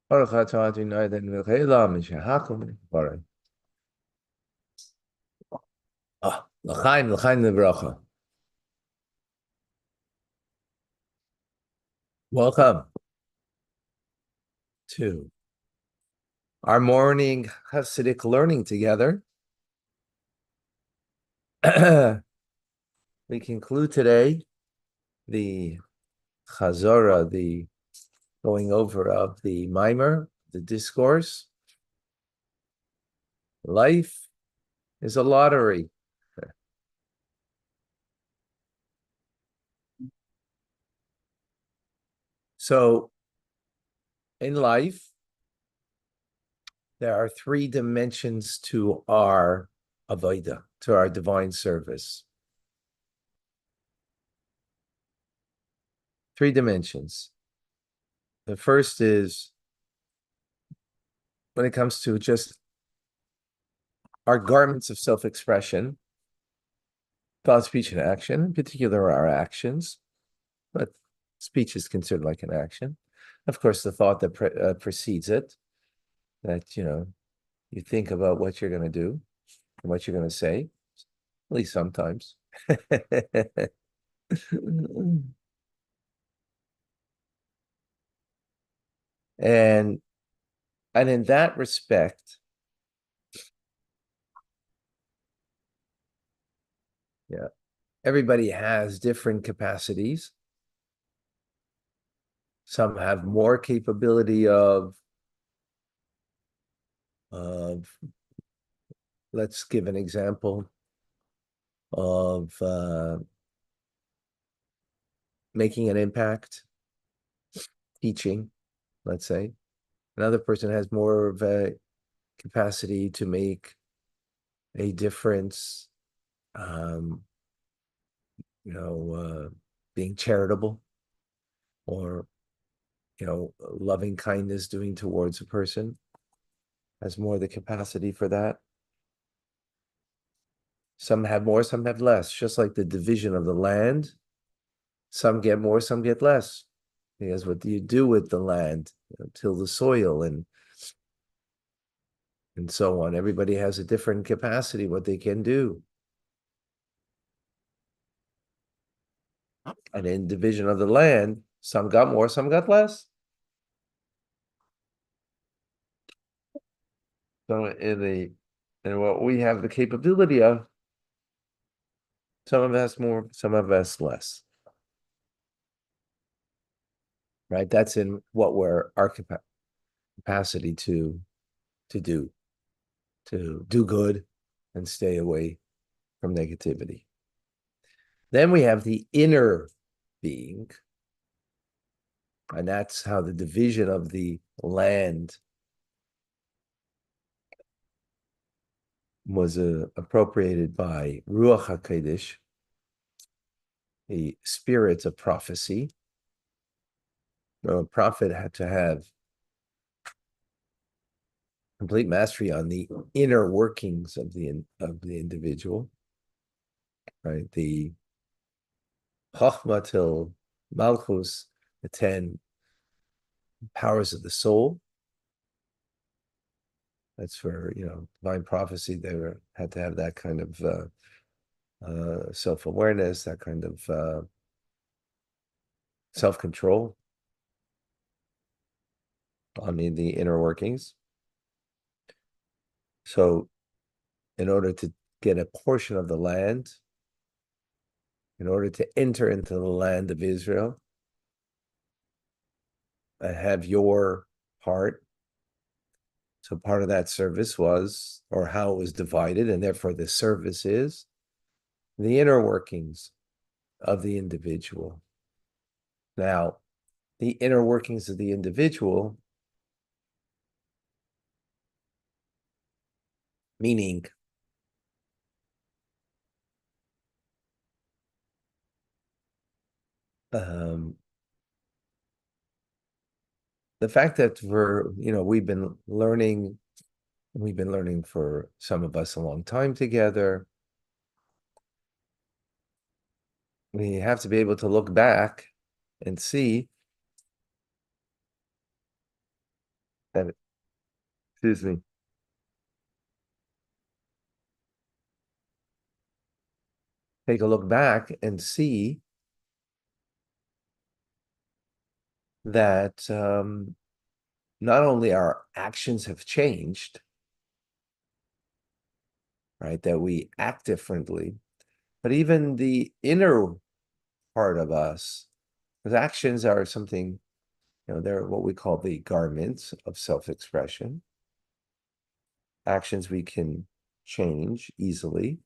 Baruch atah Adonai Eloheinu melech haolam v'hakom baruch. L'chaim, l'chaim l'bracha. Welcome to our morning Hasidic learning together. We conclude today the Chazorah, the going over of the mimer, the discourse. Life is a lottery. So in life, there are three dimensions to our avodah, to our divine service. Three dimensions. The first is when it comes to just our garments of self-expression, thought, speech, and action, in particular our actions, but speech is considered like an action. Of course, the thought that precedes it, that, you think about what you're going to do and what you're going to say, at least sometimes. And in that respect, yeah, everybody has different capacities. Some have more capability of let's give an example of making an impact, teaching, let's say. Another person has more of a capacity to make a difference, being charitable or, loving kindness doing towards a person, has more the capacity for that. Some have more, some have less, just like the division of the land. Some get more, some get less. Because what do you do with the land? Till the soil and so on. Everybody has a different capacity, what they can do. And in division of the land, some got more, some got less. So in what we have the capability of, some of us more, some of us less. Right? That's in what we're our capacity to do good and stay away from negativity. Then we have the inner being, and that's how the division of the land was appropriated by Ruach HaKodesh, the spirit of prophecy. A prophet had to have complete mastery on the inner workings of the individual, right? The Chachma till Malchus, the 10 powers of the soul. That's for, divine prophecy. They had to have that kind of self-awareness, that kind of self-control on the inner workings. So in order to get a portion of the land, in order to enter into the land of Israel, have your part. So part of that service was, or how it was divided, and therefore the service is the inner workings of the individual. Now, the inner workings of the individual, meaning the fact that we've been learning for some of us a long time together. We have to be able to look back and see And excuse me, take a look back and see that not only our actions have changed, right, that we act differently, but even the inner part of us, because actions are something, they're what we call the garments of self-expression. Actions we can change easily.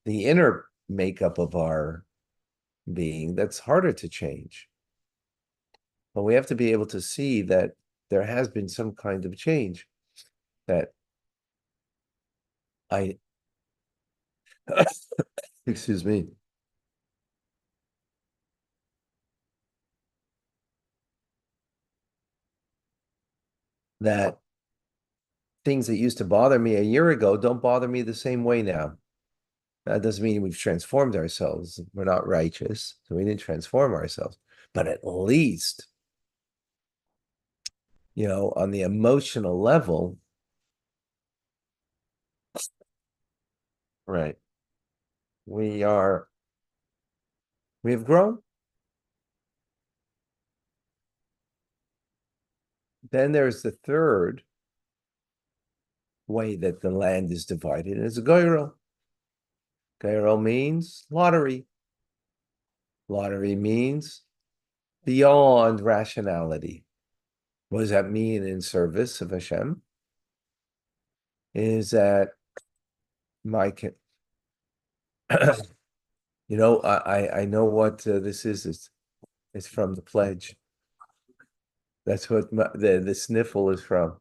The inner makeup of our being, that's harder to change. But we have to be able to see that there has been some kind of change, that I, excuse me, that things that used to bother me a year ago don't bother me the same way now. That doesn't mean we've transformed ourselves. We're not righteous, so we didn't transform ourselves. But at least, on the emotional level, right, we have grown. Then there's the third way that the land is divided, and it's a goyrel. Goyrel means lottery. Lottery means beyond rationality. What does that mean in service of Hashem? Is that my, I know what this is. It's from the pledge. That's what the sniffle is from.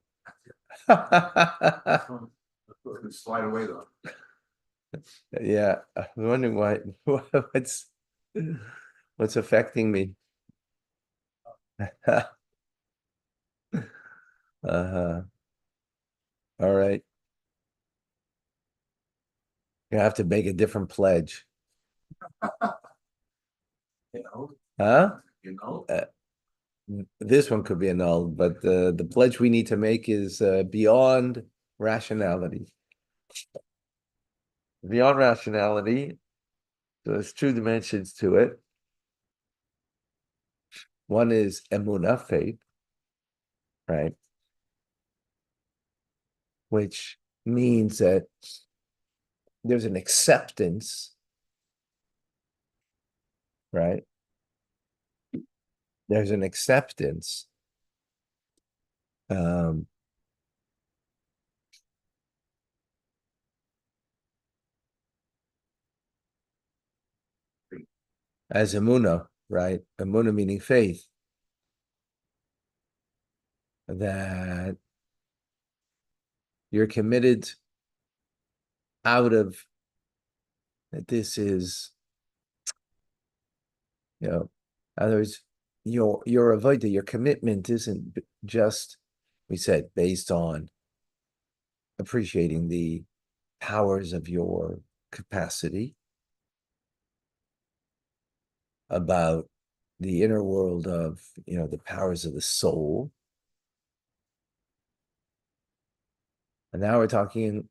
Slide away though. Yeah, I'm wondering what's affecting me. Uh-huh. All right. You have to make a different pledge. Huh? This one could be annulled, but the pledge we need to make is beyond rationality. Beyond rationality, so there's two dimensions to it. One is emunah, faith, right? Which means that there's an acceptance, right? There's an acceptance as emunah, right? Emunah meaning faith, that you're committed out of that this is, in other words, your avodah, your commitment isn't just, we said, based on appreciating the powers of your capacity, about the inner world of, the powers of the soul. And now we're talking,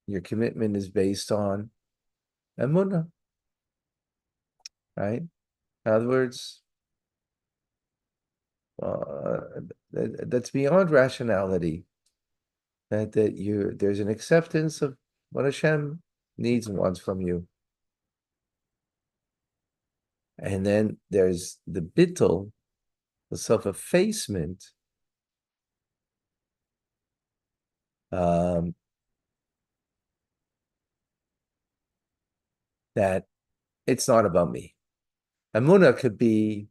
your commitment is based on emunah, right? In other words, that's beyond rationality. That there's an acceptance of what Hashem needs and wants from you. And then there's the bittul, the self-effacement, that it's not about me. Emunah could be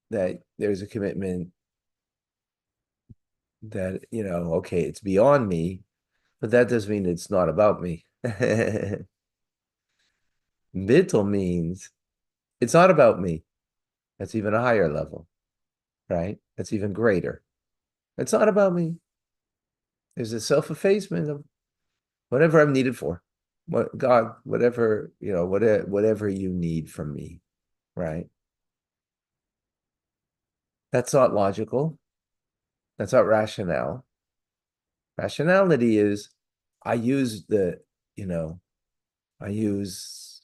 that there's a commitment that, okay, it's beyond me, but that doesn't mean it's not about me. Bittul means it's not about me. That's even a higher level, right? That's even greater. It's not about me. There's a self-effacement of whatever I'm needed for. What God, whatever, whatever you need from me, right? That's not logical. That's not rationale. Rationality is I use I use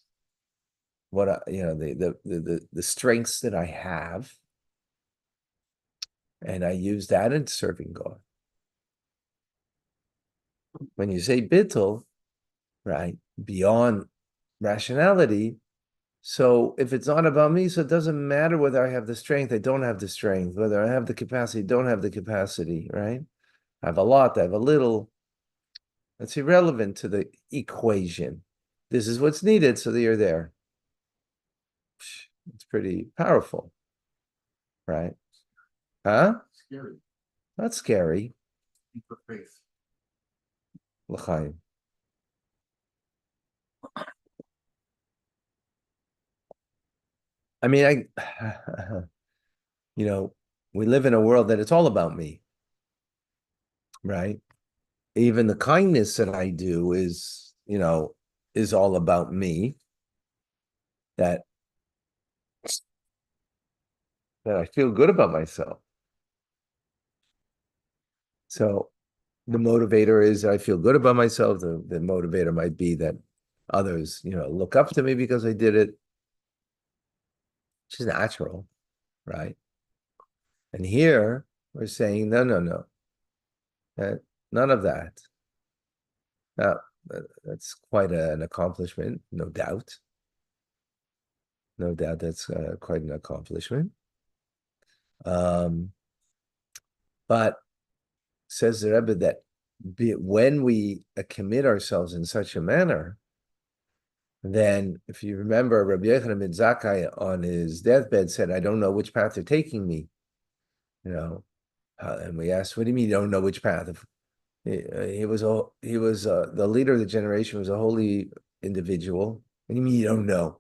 what the strengths that I have, and I use that in serving God. When you say bittul, right, beyond rationality, so if it's not about me, so it doesn't matter whether I have the strength, I don't have the strength, whether I have the capacity, don't have the capacity, right? I have a lot, I have a little. That's irrelevant to the equation. This is what's needed, so that you're there. It's pretty powerful, right? Huh? Scary. Not scary. Keep the faith. L'chaim. I mean, we live in a world that it's all about me, right? Even the kindness that I do is all about me. That I feel good about myself. So the motivator is that I feel good about myself. The motivator might be that others, look up to me because I did it, which is natural, right? And here we're saying, no, none of that. Now, that's quite an accomplishment, no doubt. No doubt that's quite an accomplishment. But says the Rebbe that when we commit ourselves in such a manner, then if you remember, Rabbi Yochanan ben Zakkai on his deathbed said, I don't know which path they're taking me. And we asked, what do you mean you don't know which path? He was the leader of the generation, was a holy individual. What do you mean you don't know?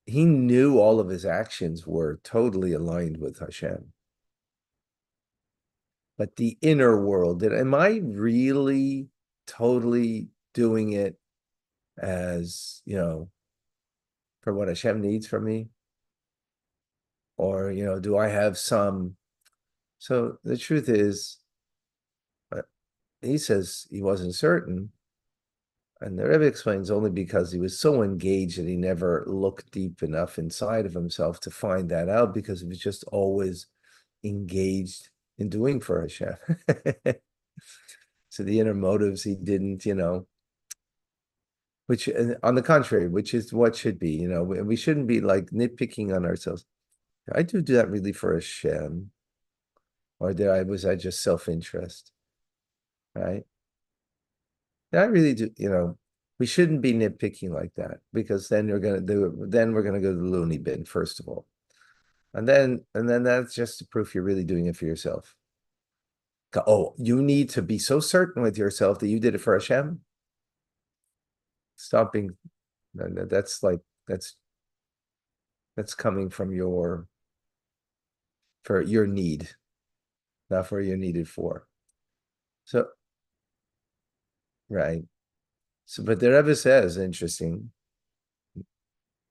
He knew all of his actions were totally aligned with Hashem. But the inner world, am I really totally doing it as, for what Hashem needs from me? Or, do I have some? So the truth is, he says he wasn't certain. And the Rebbe explains only because he was so engaged that he never looked deep enough inside of himself to find that out, because he was just always engaged in doing for Hashem. So the inner motives he didn't, which on the contrary, which is what should be, we shouldn't be like nitpicking on ourselves. I do that really for Hashem, or was I just self-interest, right? I really do, we shouldn't be nitpicking like that, because then we're gonna go to the loony bin, first of all. And then that's just the proof you're really doing it for yourself. Oh, you need to be so certain with yourself that you did it for Hashem. Stop being, that's coming from for your need, not for you're needed for. So, right. So, but the Rebbe says, interesting,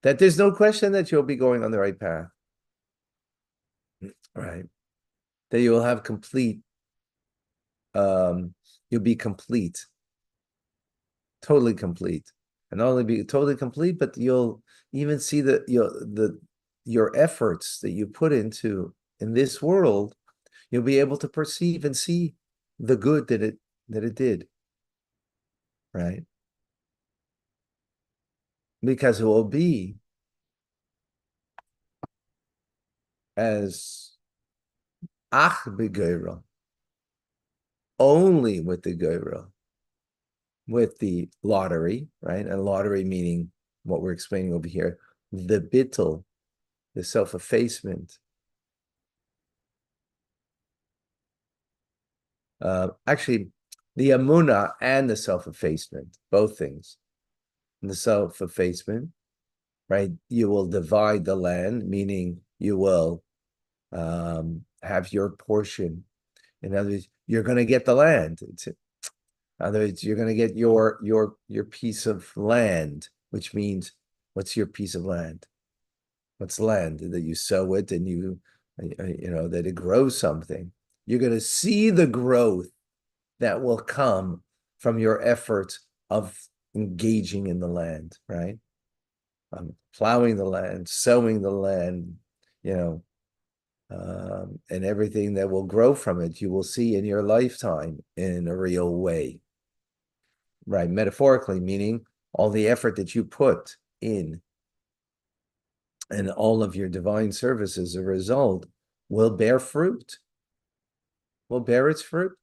that there's no question that you'll be going on the right path, right? That you will have you'll be complete, totally complete, and not only be totally complete, but you'll even see your efforts that you put into in this world, you'll be able to perceive and see the good that it did, right? Because it will be as ach begeira, only with the geira, with the lottery, right? And lottery meaning what we're explaining over here, the bittul, the self-effacement. Actually, the amuna and the self-effacement, both things. And the self-effacement, right? You will divide the land, meaning you will have your portion. In other words, you're going to get the land. In other words, you're going to get your piece of land, which means, what's your piece of land? What's land? That you sow it and you that it grows something. You're going to see the growth that will come from your efforts of engaging in the land, right? Plowing the land, sowing the land, and everything that will grow from it, you will see in your lifetime in a real way, right? Metaphorically, meaning all the effort that you put in and all of your divine service as a result will bear fruit, will bear its fruit.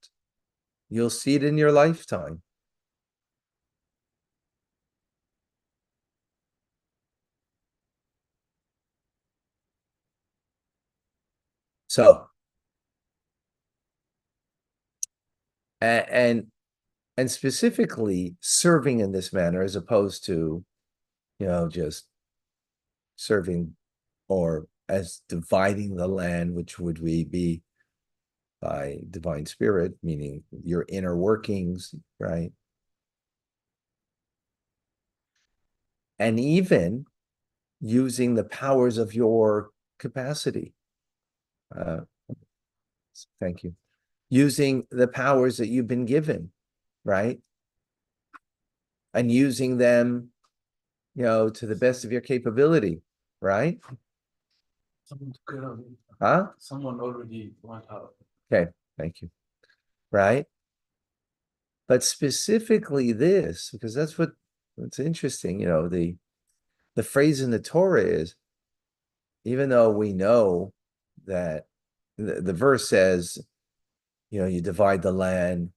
You'll see it in your lifetime. So, and specifically serving in this manner, as opposed to, just serving or as dividing the land, which would we be by divine spirit, meaning your inner workings, right? And even using the powers of your capacity. Thank you. Using the powers that you've been given, right? And using them, to the best of your capability, right? Huh? Someone already went out. Okay, thank you. Right? But specifically this, because that's what's interesting, the phrase in the Torah is, even though we know that the verse says, you divide the land,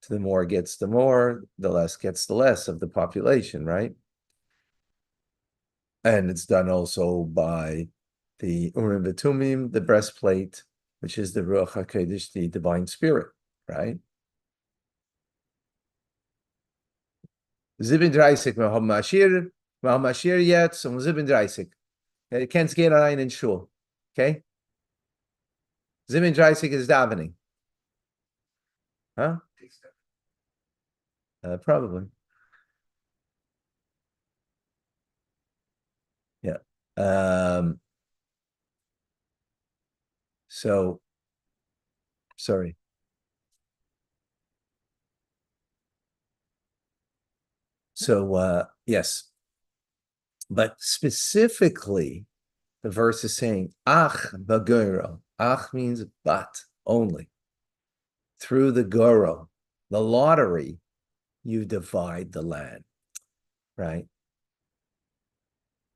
to the more gets the more, the less gets the less of the population, right? And it's done also by the Urim V'Tumim, the breastplate, which is the Ruach HaKodesh, the divine spirit, right? Zibin Dreisig, Mahomashir yet, so Zibin Dreisig. You can't get ein in shul, okay? Zibin Dreisig is davening. Huh? Probably. Yeah. So, sorry. So, yes. But specifically, the verse is saying, Ach bagoro. Ach means but, only. Through the goro, the lottery, you divide the land, right?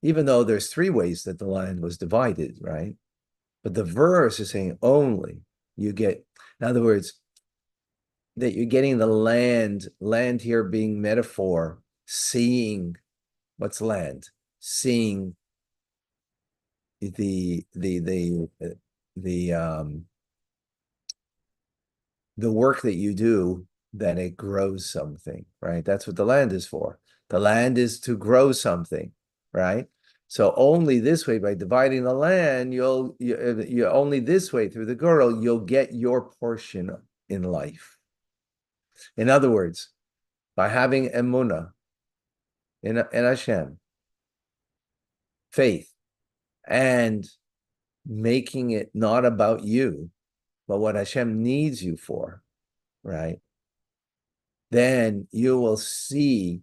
Even though there's three ways that the land was divided, right? But the verse is saying only you get, in other words, that you're getting the land here being metaphor, seeing what's land, seeing the work that you do, that it grows something, right? That's what the land is for. The land is to grow something, right? So only this way, by dividing the land, you only this way through the girl, you'll get your portion in life. In other words, by having emunah in Hashem, faith, and making it not about you, but what Hashem needs you for, right? Then you will see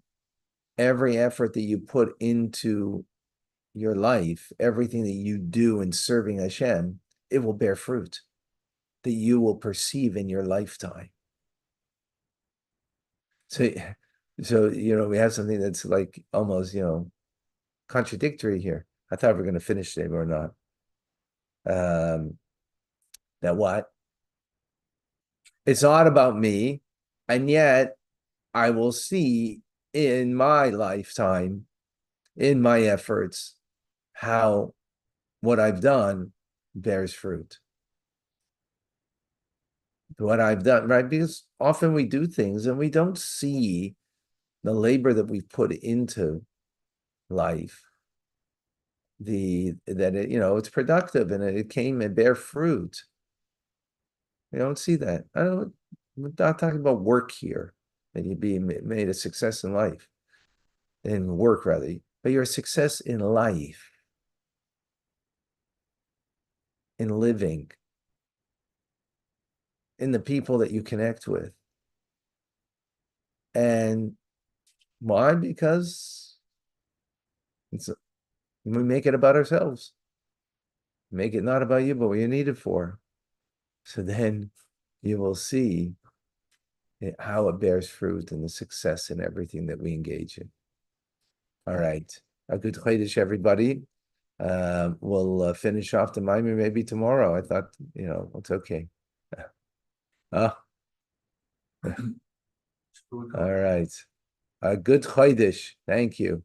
every effort that you put into your life, everything that you do in serving Hashem, it will bear fruit that you will perceive in your lifetime. So we have something that's like almost, contradictory here. I thought we were going to finish today, but we're not. That what? It's not about me, and yet I will see in my lifetime, in my efforts, how what I've done bears fruit. What I've done, right? Because often we do things and we don't see the labor that we've put into life, it's productive and it came and bear fruit. We don't see that. I'm not talking about work here, that you be made a success in life, in work rather, but you're a success in life. in living, in the people that you connect with. And why? Because we make it about ourselves. Make it not about you, but what you need it for. So then you will see how it bears fruit and the success in everything that we engage in. All right. A good Chodesh, everybody. We'll finish off the Maimer maybe tomorrow. I thought, it's okay. Oh, all right. A good Chodesh. Thank you.